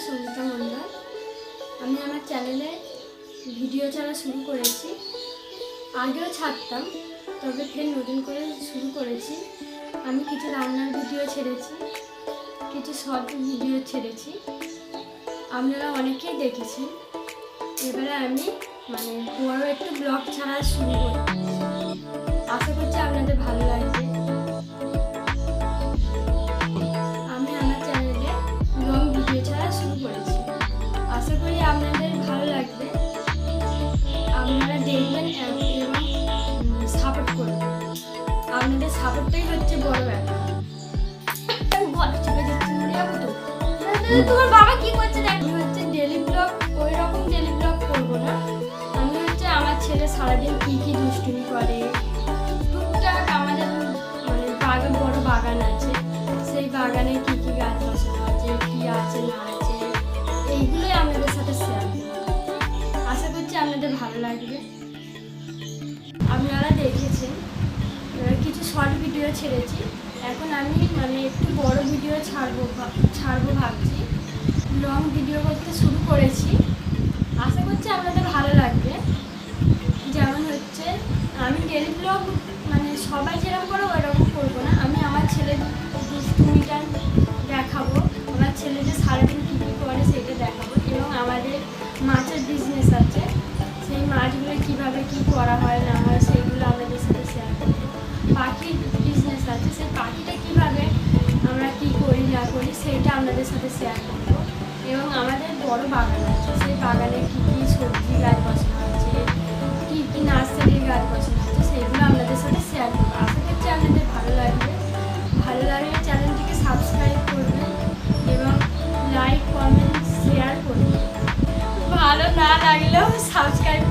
সঙ্গীতা মণ্ডল। আমি আমার চ্যানেলে ভিডিও ছাড়া শুরু করেছি। আগেও ছাড়তাম, তবে ফের নতুন করে শুরু করেছি। আমি কিছু রান্নার ভিডিও ছেড়েছি, কিছু শর্ট ভিডিও ছেড়েছি, আপনারা অনেকেই দেখেছেন। এবারে আমি বড় একটু ব্লগ ছাড়া শুরু করছি। আশা করছি আপনাদের ভালো লাগবে। আমি আমার চ্যানেলে লং ভিডিও ছাড়া শুরু করেছি। আশা করি আপনাদের ভালো লাগবে। আপনারা দেখবেন এবং সাপোর্ট করবেন। আপনাদের সাপোর্টটাই হচ্ছে বড় ব্যাপার। তোমার বাবা কি করছে? আমি ডেলি ব্লগ, ওই রকম ডেলি ব্লগ করবো না। আমি আমার ছেলে সারাদিন কি কি দুষ্টুমি করে, টুকটাক আমাদের বড় বাগান আছে, সেই বাগানে কি কি গাছ বসানো আছে, কি আছে না আছে, এইগুলোই আপনাদের সাথে শেয়ার করব। আশা করছি আপনাদের ভালো লাগবে। আপনারা দেখেছেন কিছু শর্ট ভিডিও ছেড়েছি। এখন আমি একটু বড় ভিডিও ছাড়বো ভাবছি। লং ভিডিও করতে শুরু করেছি। আশা করছি আপনাদের ভালো লাগবে। যেমন আমি ডেলি ব্লগ সবাই যেরকম করে ওইরকম করবো না। আমি আমার ছেলের দুষ্টুমিটা দেখাবো, আমার ছেলে যে সারাদিন কী কী করে সেটা দেখাবো, এবং আমাদের মাছের বিজনেস আছে, সেই মাছগুলো কীভাবে কী করা হয় না হয় সেইগুলো আপনাদের সাথে শেয়ার করবো। পাখির বিজনেস আছে, সেই পাখিটা কীভাবে আমরা কী করি না করি সেইটা আপনাদের সাথে শেয়ার করবো। এবং আমাদের বড় বাগান আছে, সেই বাগানে কী কী সবজি গাছ বসানো আছে, কী কী নার্সারির গাছ বসানো আছে, সেইগুলো আপনাদের সাথে শেয়ার করবো। আশা করছি আপনাদের ভালো লাগবে। ভালো লাগলে চ্যানেলটিকে সাবস্ক্রাইব করবেন এবং লাইক কমেন্ট শেয়ার করবেন। ভালো না লাগলেও সাবস্ক্রাইব